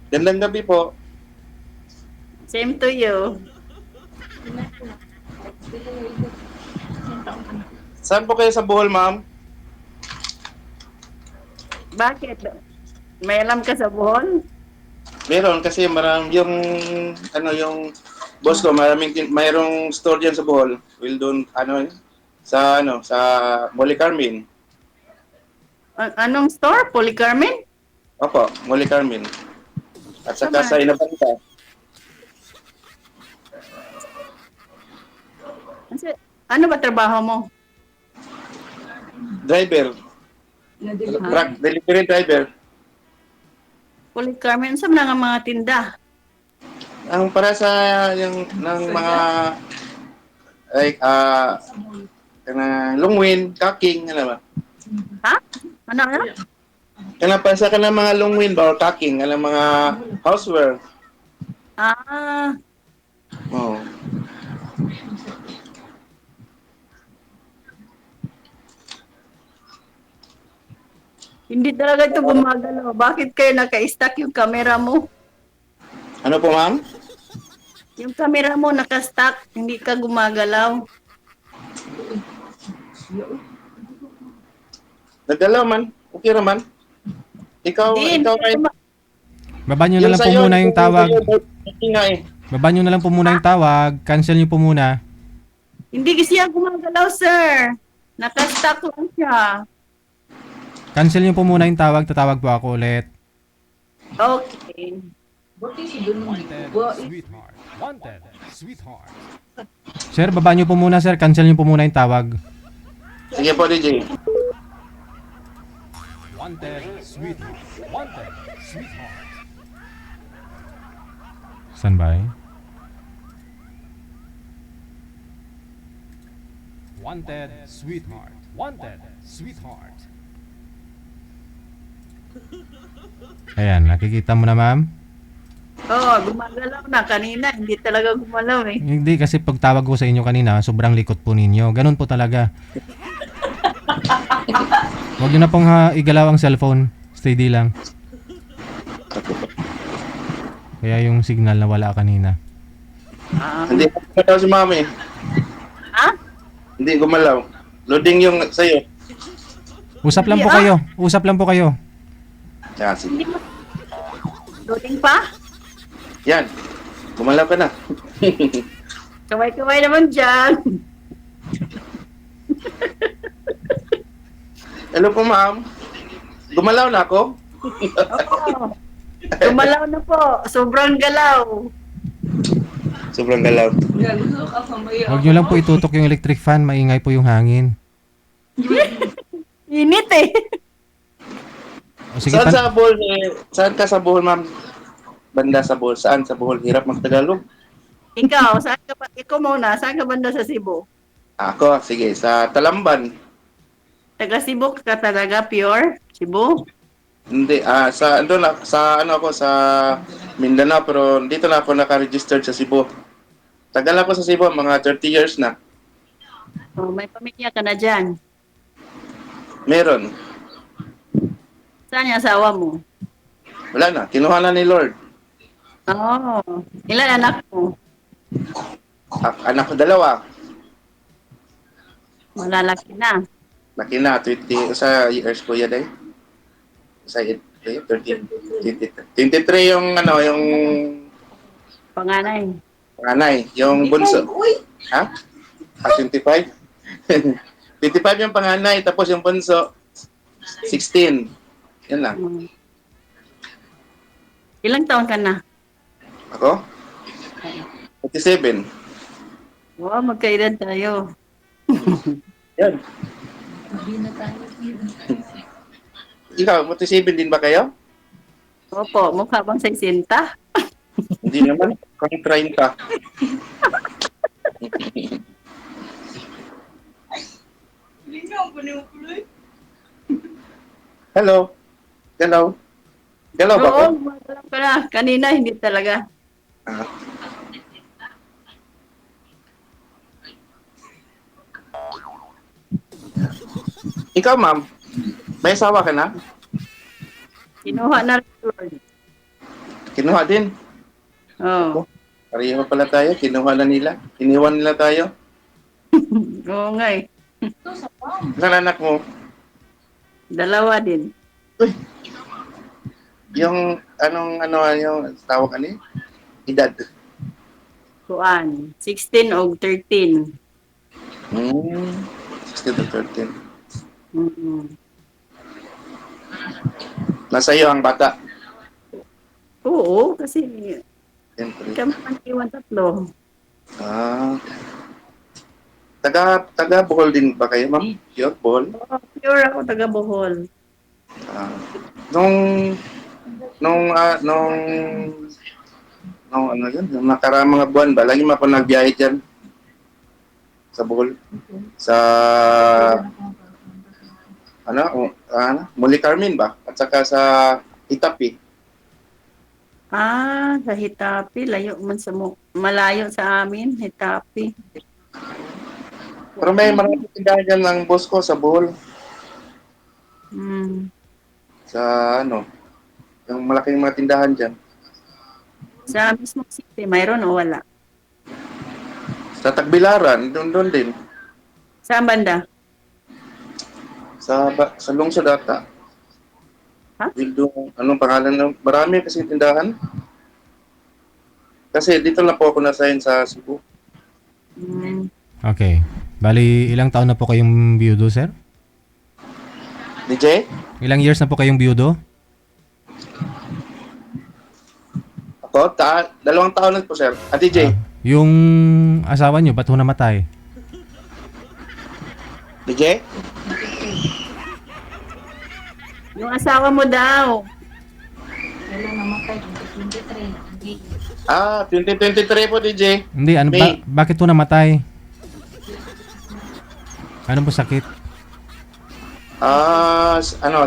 Gandang gabi po. Same to you. Saan po kayo sa Bohol, ma'am? Bakit? May alam ka sa buhol? Meron kasi yung yung boss ko, mayroong store diyan sa Bohol. Will doon sa Molly Carmen. Anong store? Polycarmen? Opo, Molly Carmen. At saka Sama. sa Inabanta, Ano ba trabaho mo? driver, truck Ha? delivery driver. Polycarmen, sa mga tinda. Ang para sa yung ng mga like lungwin, kaking, ano ba? Ha? Ano? Kana para sa kanang mga lungwin ba or kaking, kanang mga houseware. Ah, Oh. hindi talaga ito gumagalaw. Bakit kayo naka-stack yung camera mo? Ano po, ma'am? Yung camera mo naka-stack, hindi ka gumagalaw. Nagdalaw man. Okay naman. Hindi, hindi Ikaw ka kay Baba nyo na yung lang po sa'yo, muna yung tawag. okay nga eh. Baba nyo na lang po muna yung tawag. Cancel nyo po muna. Hindi kasi siya gumagalaw, sir. Naka-stack lang siya. Cancel nyo po muna yung tawag. Tatawag po ako ulit. Okay. Sweetheart. Wanted. Sweetheart. Sir, baba nyo po muna, sir. Cancel nyo po muna yung tawag. Sige po, DJ. Wanted. Sweetheart. Wanted. Sweetheart. Standby. Wanted. Sweetheart. Wanted. Sweetheart. Ayan, nakikita mo na, ma'am? Oo, gumagalaw na. Kanina, hindi talaga gumalaw eh. Hindi, kasi pagtawag ko sa inyo kanina, sobrang likot po ninyo. Ganun po talaga. Huwag nyo na pong igalaw ang cellphone. Steady lang. Kaya yung signal nawala kanina. Hindi gumalaw si mami. Ha? Hindi gumalaw. Loading yung sa'yo. Usap lang Hindi, po kayo. Usap lang po kayo. Yan, sige. Hindi mo. Loading pa? Yan. Gumalaw ka na. Kaway-kaway naman dyan. Hello po, ma'am. Gumalaw na ako? Oo. Gumalaw na po. Sobrang galaw. Sobrang galaw. Huwag nyo lang po itutok yung electric fan. Maingay po yung hangin. Init eh. O sige, Saan sa Bohol? Saan ka sa Bohol, ma'am? Banda sa Bohol. Saan sa Bohol? Hirap magtagalog. Ikaw, saan ka ba? Ikaw muna, saan ka banda sa Cebu? Ako, sige. Sa Talamban. Taga Cebu ka talaga, pure? Cebu? Hindi. Sa ano ako, sa Mindanao. Pero dito na ako naka-registered sa Cebu. Tagal ako sa Cebu. Mga 30 years na. Oh, may pamilya ka na dyan. Meron. Saan yung asawa mo? Wala na. Kinuha na ni Lord. Oh, ilan anak mo? Anak ko dalawa. Malalaki na. Laki na. 20. Sa years ko yan eh. Sa 30. 23 yung yung Panganay. panganay. Yung bunso. Ha? 25? 25 yung panganay. Tapos yung bunso, 16. Yan lang. Hmm. Ilang taon ka na? Ako? 47. Wow, magkaedad tayo. Yan. Ikaw, 47 din ba kayo? Opo, mukha bang 60? Hindi naman. Kung 30. Hello? Hello? Hello ba ko? Oo, gumagalaw ka na. Kanina, hindi talaga. Ah. Ikaw, ma'am, may asawa ka na? Kinuha na rin. Kinuha din. Oh. Pareho pala tayo. Kinuha na nila. Iniwan nila tayo. Oo nga eh. Ilan anak mo? Dalawa din. Uy, yung yung tawag ano yun? Edad. Kuan. 16 o 13. Hmm. 16 to 13. Mm-mm. Nasa iyo ang bata. Oo, kasi Siyempre. kami man iwan tatlo. Ah. Taga Bohol din ba kayo, ma'am? Pure Bohol? Oh, pure ako taga Bohol. Ah. Nung nung ah, nung nung ano yun, nung nakaraang mga buwan ba, lagi mo ako nagbiyahe dyan sa Bohol. Sa Muli Carmen ba? At saka sa Itapi. Ah, sa Hitapi, layo man sa malayo sa amin, Hitapi. Pero may maraming tindahan dyan ng boss ko sa Bohol. Mm. Sa yung malaking mga tindahan dyan. Sa mismo city, mayroon o wala? Sa Tagbilaran, doon din. Saan banda? Sa lungsod ata. Ha? Bildo, anong pangalan ng marami kasi tindahan. Kasi dito lang po ako na-sign sa Cebu. Mm. Okay. Bali, ilang taon na po kayong biyudo, sir? DJ? Ilang years na po kayong biyudo? Ako, 2 taon na po, sir. DJ? Yung asawa nyo, ba't ho namatay? DJ? Yung asawa mo daw. 2023 po, DJ. Hindi, ano ba? May- Bakit ho namatay? Ano po sakit?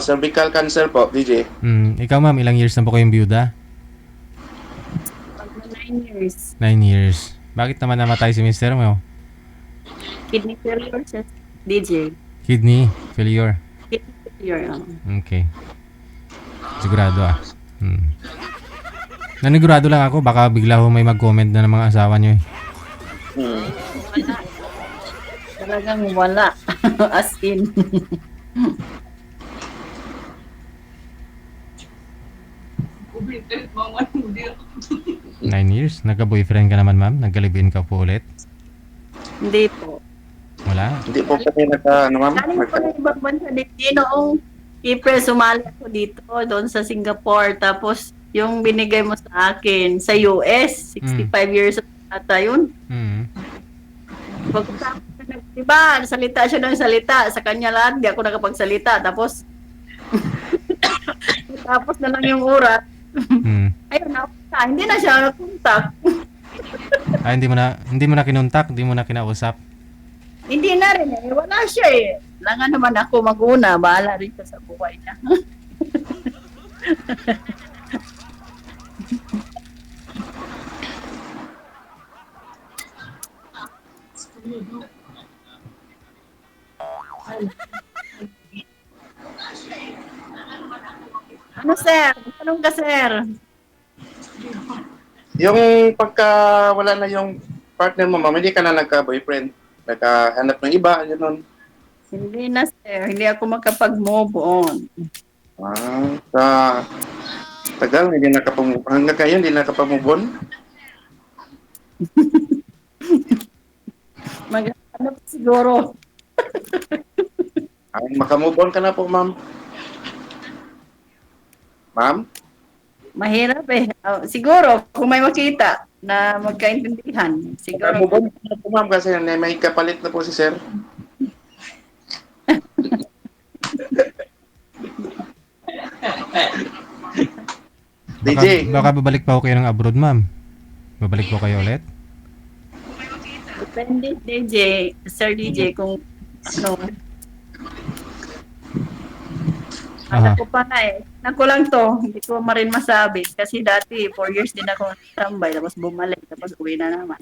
Cervical cancer po, DJ. Ikaw ma'am, ilang years na po kayong biyuda? 9 years. 9 years. Bakit naman namatay si mister mo? Kidney failure siya, DJ. Kidney failure. Kidney failure, Okay. Sigurado Nanigurado lang ako, baka bigla ho may mag-comment na ng mga asawa nyo eh. Talagang wala. As in. 9 years? Nagka-boyfriend ka naman ma'am? Nagka-live-in ka po ulit? Hindi po. Wala? Hindi po kasi ma'am? Galing ko na ibang bansa din. Noong April, sumali ako dito, doon sa Singapore. Tapos, yung binigay mo sa akin sa US, 65 years old ata yun. Mm. Pagkatapos, diba, salita siya ng salita. Sa kanya lahat, di ako nakapagsalita. Tapos, tapos na lang yung oras. Ayun, hindi na siya nakontak. Hindi mo na kinontak, hindi mo na kinausap. Hindi na rin eh. Wala siya eh. Langan naman ako mag-una. Bahala rin siya sa buhay niya. Ano sir? Tanong ka sir? Yung pagka wala na yung partner mo, ma'am, hindi ka na nagka-boyfriend. Nagkahanap ng iba, gano'n. Hindi na sir. Hindi ako makapag-move on. Sa tagal, hindi nakapag-move. Hanggang kayo, hindi nakapag-move on? Mag-ano siguro. Makamove on ka na po, ma'am. Ma'am? Mahirap eh. Siguro, kung may makita na magkaintindihan. Siguro. Makamove on ka na po, ma'am, kasi may kapalit na po si sir. DJ. Baka babalik pa ako kayo ng abroad ma'am. Babalik po kayo ulit? Depende, DJ. Sir DJ, kung ano. Alam ko pa nga eh. Nako lang to. Hindi ko marin masabi. Kasi dati, 4 years din ako tambay. Tapos bumalik. Tapos uwi na naman.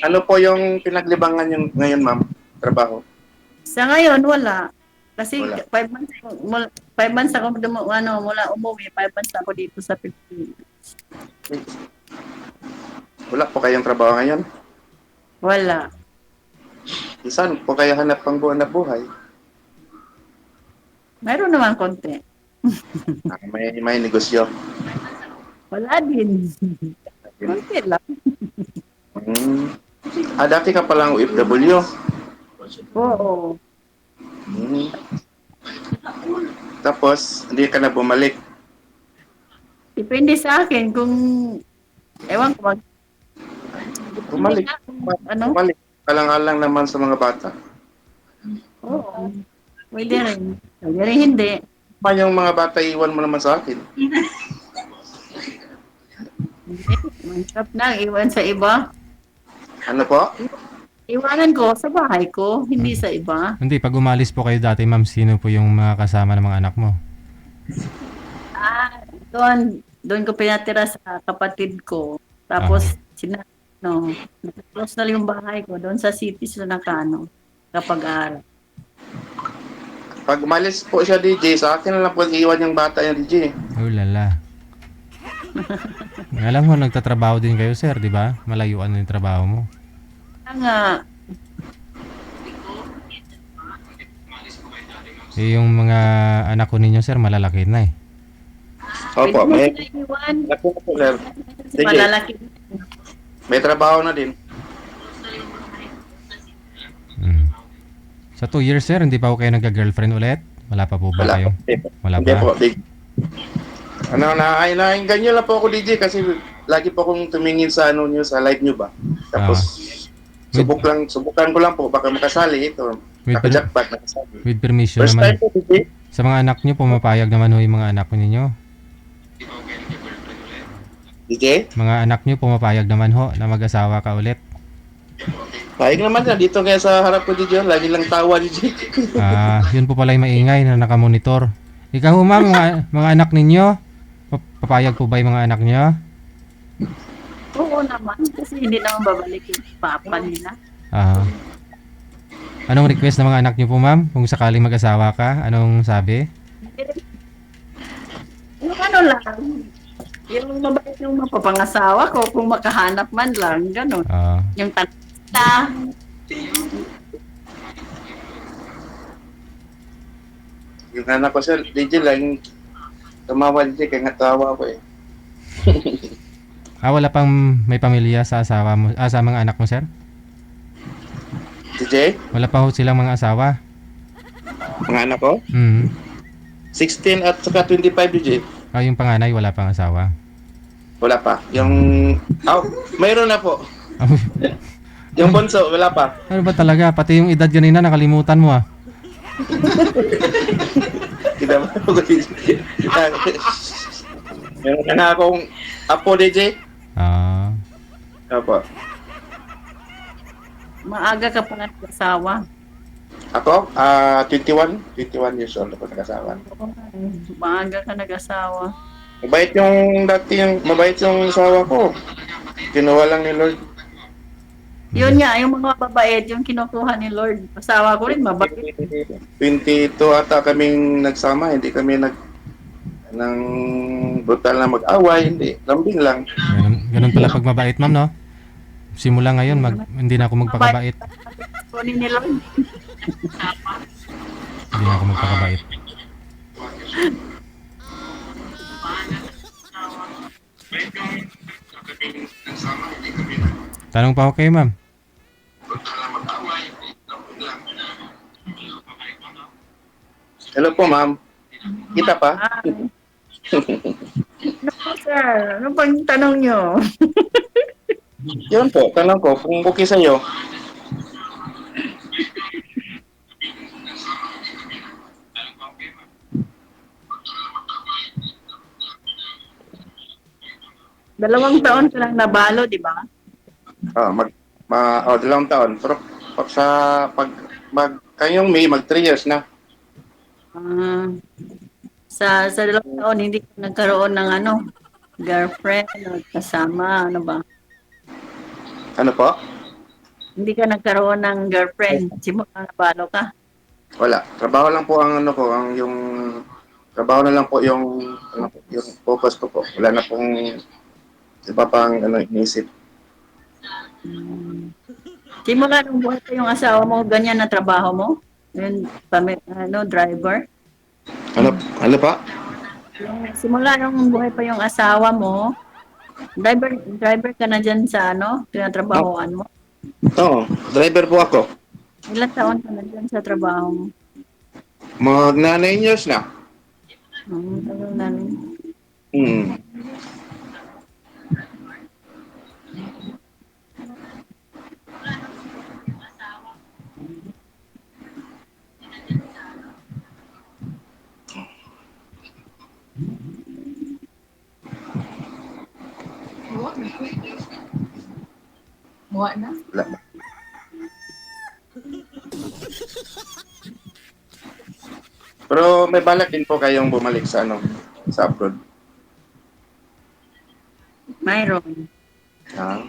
Ano po yung pinaglibangan yung ngayon, ma'am? Trabaho? Sa ngayon, wala. Kasi Wala. 5 months, 5 months ako mula umuwi, 5 months ako dito sa Pilipinas. Wala po kayong trabaho ngayon? Wala. Saan po kayo hanap pang buwan na buhay? Meron naman konti. May negosyo. Wala din. Konti lang. Hmm. Dati ka palang OFW. Oo. Hmm. Tapos, hindi ka na bumalik. Depende sa akin kung, ewan ko, Bumalik. ano? Bumalik. Alang-alang naman sa mga bata. Oo. Pwede rin. Pwede rin hindi. Pa yung mga bata, iwan mo naman sa akin. Hindi. Mahirap na. Iwan sa iba. Ano po? Iwanan ko sa bahay ko, hindi sa iba. Hindi, pag umalis po kayo dati, ma'am, sino po yung mga kasama ng mga anak mo? Doon ko pinatira sa kapatid ko. Tapos, close na yung bahay ko. Doon sa city sila nakano kapag aral. Pag umalis po siya, DJ, sa akin na lang po iwan yung bata yung DJ. Oh, lala. Alam mo, nagtatrabaho din kayo, sir, di ba? Malayuan na yung trabaho mo. Kaya nga, Eh, yung mga anak ko ninyo, sir, malalaki na eh. pwede Opo, mo may, sila iwan. ako po, sir. Kasi Sige. malalaki. May trabaho na din. Mm. Sa 2 years, sir, hindi pa ako kayo nagka-girlfriend ulit? Wala pa po ba Wala kayo? po. Wala Hindi pa? po, big. Nainganyo lang po ako, DJ, kasi lagi po akong tumingin sa niyo, sa live niyo ba. Tapos, subukan ko lang po, baka makasali ito. With, Naka-jackpot, nakasali. with permission First time naman. po, DJ. Sa mga anak nyo, pumapayag naman ho yung mga anak ninyo. DJ? Mga anak nyo, pumapayag naman ho na mag-asawa ka ulit. Paig naman na, dito kaya sa harap ko, DJ. Lagi lang tawa, DJ. Yun po pala yung maingay na nakamonitor. Ikaw ho, ma'am, mga anak ninyo, papayag po ba yung mga anak nyo? Oo naman, kasi hindi naman babalik yung papa nila. Anong request ng mga anak nyo po, ma'am? Kung sakaling mag-asawa ka, anong sabi? Yung ano lang, yung mabait yung mapapangasawa ko, kung makahanap man lang, gano'n. Yung tanita. Yung anak ko, sir, DJ lang, tumawa, DJ, kaya nga tawa ko eh. Wala pang may pamilya sa asawa mo, sa mga anak mo, sir? DJ? Wala pa ho silang mga asawa? Mga anak ko? 16 at saka 25, DJ. Yung panganay, wala pang asawa? Wala pa. Yung... mayroon na po. Yung bunso, wala pa. Ano ba talaga? Pati yung edad ganina, nakalimutan mo Kita mo ko, DJ. Meron na akong apo, DJ. Apo. Maaga ka pa nag-asawa. Ako? 21. 21 years old ako nag-asawa. Maaga ka nag-asawa. Mabait yung asawa ko. Kinuha lang ni Lord. Yun nga, yung mga babait, yung kinukuha ni Lord. Asawa ko rin, mabait. 22 ata kaming nagsama, hindi kami ng brutal na mag-away, hindi. Lambing lang. Ganun pala pag mabait, ma'am, no? Simula ngayon, hindi na ako magpakabait. Kunin ni Lord. Hindi na ako magpakabait. Tanong pa ako kayo, ma'am. Hello po, ma'am. Kita pa? Ano sir? Ano pang tanong nyo? Yun po, tanong ko, kung okay sa'yo. Dalawang taon ka lang nabalo, di ba? Dalawang taon. Pero kayong May, 3 years na. Sa dalawang taon, hindi ka nagkaroon ng girlfriend o kasama, ano ba? Ano po? Hindi ka nagkaroon ng girlfriend. Simula nabalo ka. Wala. Trabaho lang po ang ano ko, ang yung trabaho na lang po yung ano, yung focus ko po. Wala na pong iba pang ano iniisip. Hmm. Simula nung buhay pa yung asawa mo, ganyan na trabaho mo? Yung driver? Ano ano pa? Yung simula nung buhay pa yung asawa mo, driver ka na dyan sa Oh, tinatrabahoan mo? oo, driver po ako. Ilang taon ka na dyan sa trabaho mo? Mag na 9 years na. Tagal na rin. Hmm. Muha na. Wala. Pero may balak din po kayong bumalik sa ano, sa abroad. Mayroon. Ah.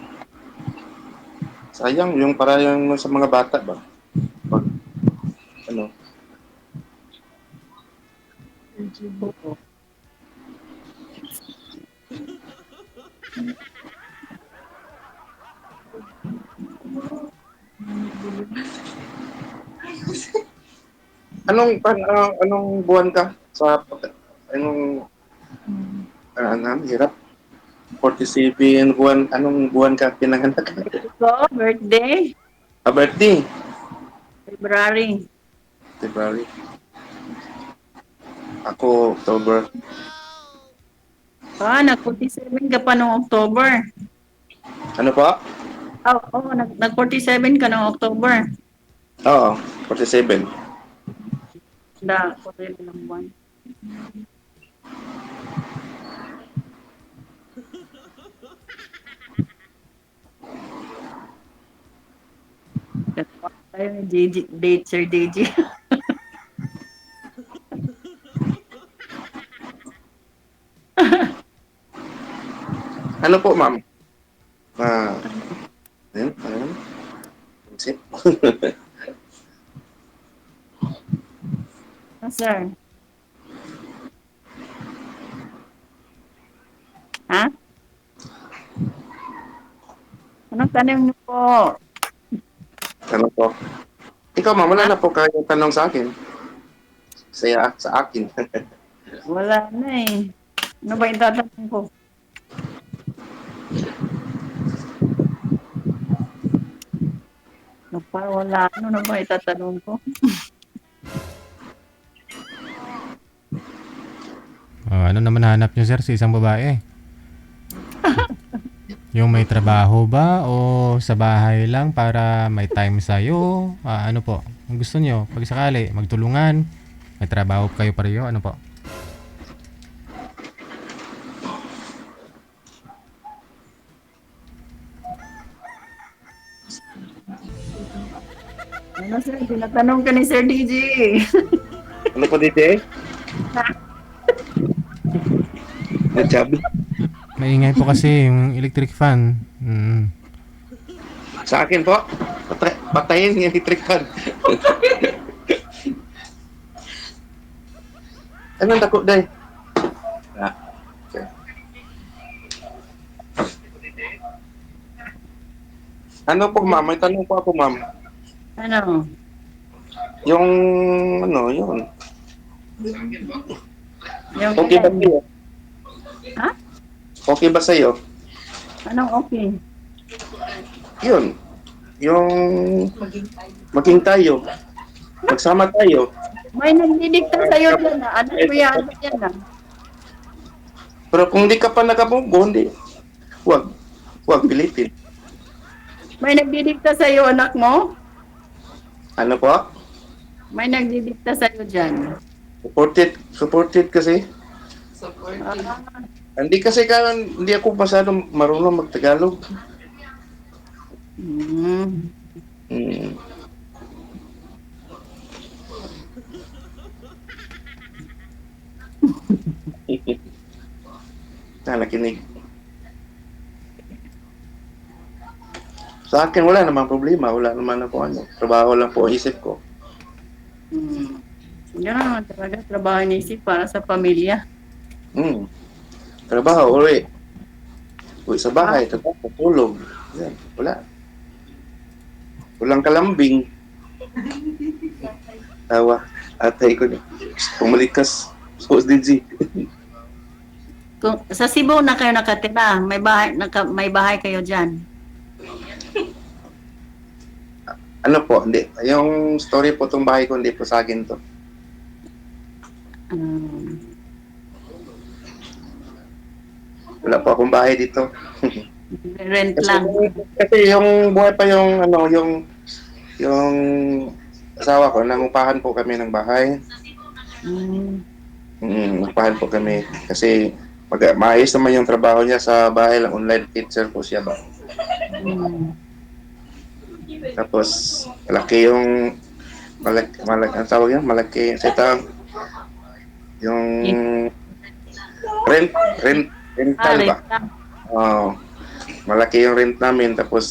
Sayang yung para yung sa mga bata ba. Pag ano, Oo. anong buwan ka sa anong hirap 47 buwan, anong buwan ka pinanganak? Ko, birthday, Birthday, February. February. Ako, October. Nag-47 ka pa noong October. Ano po? Nag-47 ka noong October. Oo, 47. Ako rin ng buwan. Katawa tayo ni date, Sir DJ. Ano po, ma'am? Ayun. Isip. Sir. Ha? Anong tanong niyo po? Ano po? Ikaw, ma'am, wala na po kayong tanong sa akin. Sa akin. Wala na eh. Ano ba yung tatanong ko? Wala. Ano na ba itatanong ko? Ano naman hanap nyo, sir, sa isang babae? Yung may trabaho ba o sa bahay lang para may time sa'yo? Ano po? Kung gusto nyo, pag sakali, magtulungan, may trabaho kayo pareho, ano po? Ano sir? Tinatanong ka ni Sir DJ. Ano po, DJ? Nagsabi. Maingay po kasi yung electric fan. Sa akin po, patayin yung electric fan. Anong dako, day? Okay. Ano po, ma'am? May tanong po ako, ma'am. Ano? Yung, ano, yun. Yung Okay ba sa'yo? Ha? Okay ba sa'yo? Anong okay? Yun. Yung, maging tayo. Magsama tayo. May nagdidikta sa'yo dyan na. Ano ko yan na? Pero kung di ka pa nakabubo, hindi. Huwag. Huwag pilitin. May nagdidikta sa'yo anak mo? Ano po? May nagdidikta sa'yo dyan. Supported kasi. Hindi kasi hindi ako masyadong marunong mag-Tagalog. Hmm. Hmm. Nakinig. Sa akin wala namang problema, wala naman ako ano. Trabaho lang po ang isip ko. Hmm. Ganun naman talaga, trabaho inisip para sa pamilya. Hmm. Trabaho, uwi. Uwi sa Ah, bahay, trabaho, tulog. Yan, wala. Walang kalambing. Tawa. Atay ko na. Pumalikas. Sports DJ. kung, sa Cebu na kayo nakatira, may bahay kayo dyan. Ano po, hindi. Yung story po tong bahay ko, hindi po sa akin to. Um, Wala po akong bahay dito. rent Kasi, lang. kasi yung buhay pa yung, ano, yung asawa ko, nangupahan po kami ng bahay. Mm, Nangupahan po kami. Kasi, maayos naman yung trabaho niya sa bahay lang. Online teacher po siya ba. mm. Tapos, malaki, ang tawag yan? Malaki, yung rent, rental ba? Rent lang. Oo. Malaki yung rent namin. Tapos,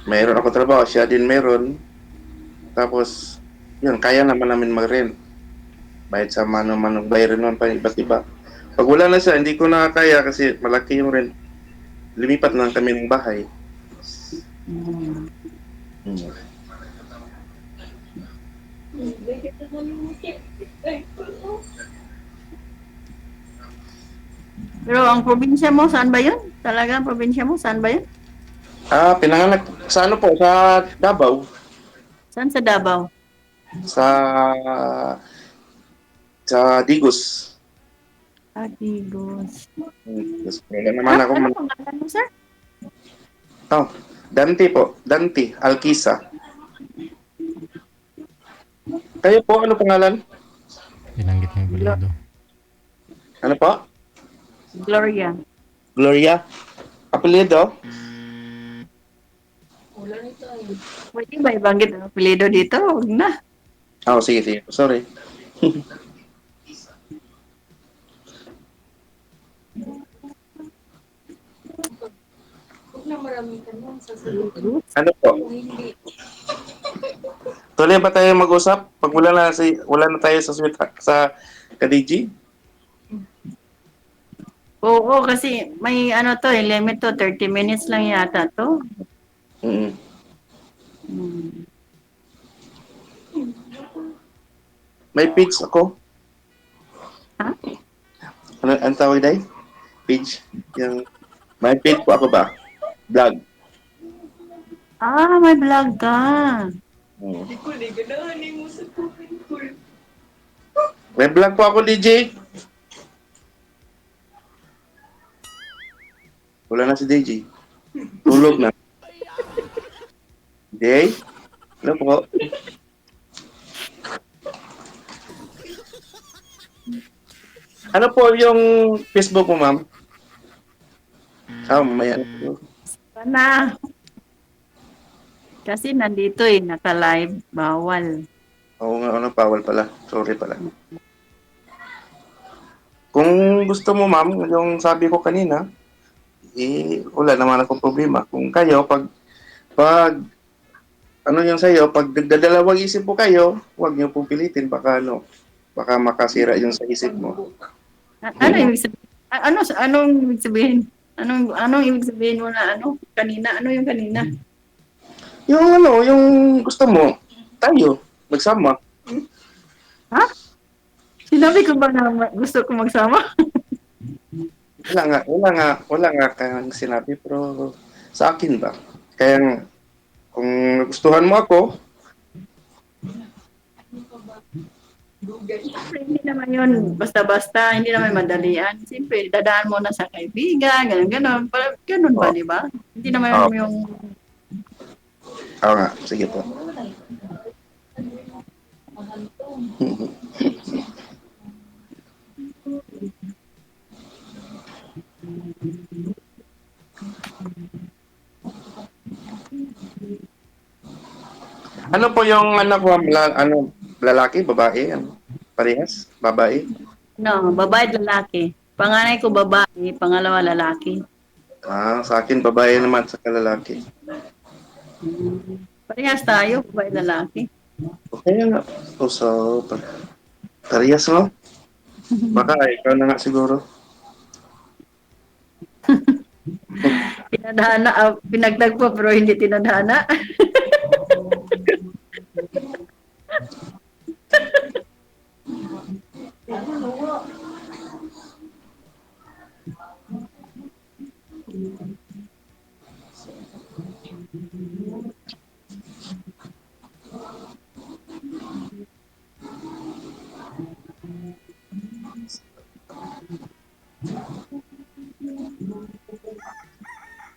mayroon ako trabaho, siya din meron. Tapos, yun, kaya naman namin mag-rent. Bayad sa mano-manong bayaran naman pa iba't iba. Pag wala na siya, hindi ko na kaya kasi malaki yung rent. Lumipat na lang kami ng bahay. Mm. Hmm. Pero ang probinsya mo, saan ba yun? Talaga ang probinsya mo, saan ba yun? Pinanganak sa ano po, sa Davao. Saan sa Davao? Sa Digos. Adigos. Wala naman ako Ano pangalan mo, sir? Oh, Dante po. Dante Alkisa. Kayo po, ano pangalan? Binanggit niyo yung Bulido. Ano po? Gloria. Gloria. Apelyido? Pwede ba ibanggit ang apelido dito? Huwag na. Sige, sige. Sorry. Huwag na maraming tanong sa sagot. Ano po? Tuloy ba tayo mag-usap? Pag wala na tayo sa Kadiji? Oo, kasi may ano to, limit to, 30 minutes lang yata to. Mm. Hmm. May page ako. Ha? Ano ang tawag dahil? Page? May page po ako ba? Vlog. May vlog ka. Mm. Hindi ko ganahan mo sa tuwing ko. May vlog po ako, DJ. Wala na si DJ. Tulog na. DJ? Ano po? Ano po yung Facebook mo, ma'am? May ano. Sana. Kasi nandito naka-live, bawal. Oo nga, bawal pala. Sorry pala. Kung gusto mo, ma'am, yung sabi ko kanina, wala naman akong problema. Kung kayo, ano yung sa'yo, pag dadalawang isip po kayo, huwag niyo pong pilitin. Baka makasira yung sa isip mo. Ano ibig sabihin? Anong ibig sabihin? Anong ibig sabihin mo na kanina? Ano yung kanina? Yung gusto mo, tayo, magsama. Ha? Sinabi ko ba na gusto ko magsama? Wala nga kang sinabi, pero sa akin ba? Kaya nga, kung gustuhan mo ako, Siyempre, hindi naman yun basta-basta, hindi naman madalian. Siyempre, dadaan mo na sa kaibigan, gano'n. Ganun ba, di ba? Hindi naman yung oo nga, sige po. Ano po yung anak ko, lalaki, babae, parehas, babae? babae at lalaki. Panganay ko babae, pangalawa lalaki. Sa akin, babae naman sa lalaki. Parehas tayo, babae at lalaki. Okay nga. So, parehas mo? Baka ikaw na nga siguro. Tinadhana, pinagtagpo pero hindi tinadhana.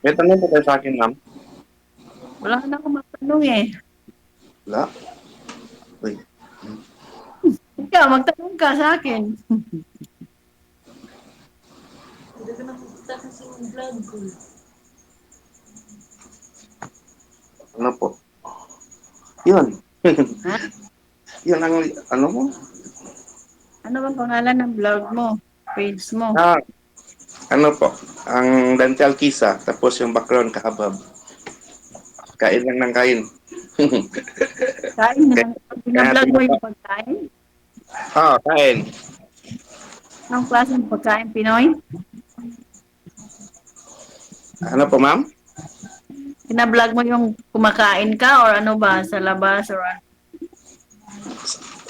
May tanong po kayo sa akin, ma'am? Wala na akong matanong eh. Wala. Uy. Ikaw, magtanong ka sa akin. Hindi ka nakikita kasi yung vlog ko. Ano po? Yun. Ha? Yun ang, ano mo? Ano bang pangalan ng vlog mo? Page mo? Ah, ano po? Ang dental kisa, tapos yung background kahabab. Kain lang ng kain. Kain na. Kaya Binablog mo yung pagkain? kain. Anong klaseng pagkain, Pinoy? Ano po, ma'am? Binablog mo yung kumakain ka or ano ba? Sa labas or ano?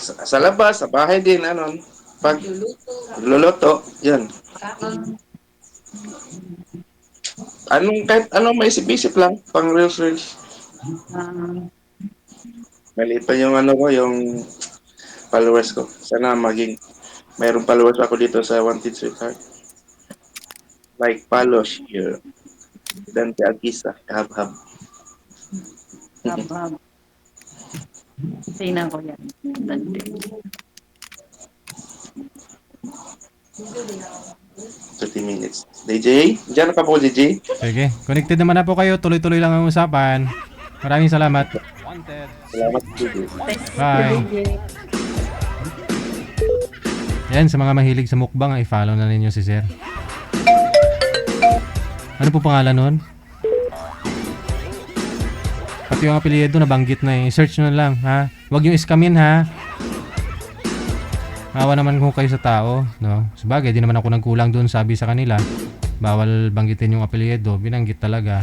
Sa labas, sa bahay din, ano. Pag luluto, yun. Kahit anong maisip-isip lang, pang reels. Ah, Maliit pa yung ano ko, yung followers ko. Sana mayroong followers ako dito sa Wanted Sweetheart. Like, follow, share. Dante Alkisa, kahab-hab. hab-hab. Tingnan ko yan. Dante. 30 minutes. DJ? Diyan ka po, DJ? Sige, connected naman na po kayo. Tuloy-tuloy lang ang usapan. Maraming salamat. Salamat, DJ. Bye. Yan, sa mga mahilig sa mukbang, i-follow na ninyo si Sir. Ano po pangalan nun? Pati yung apelyido nabanggit na eh. Search nyo na lang, ha? Huwag yung iskamin, ha? Awa naman kung kayo sa tao, no? Sabagay, di naman ako nagkulang doon, sabi sa kanila. Bawal banggitin yung apelyido, binanggit talaga.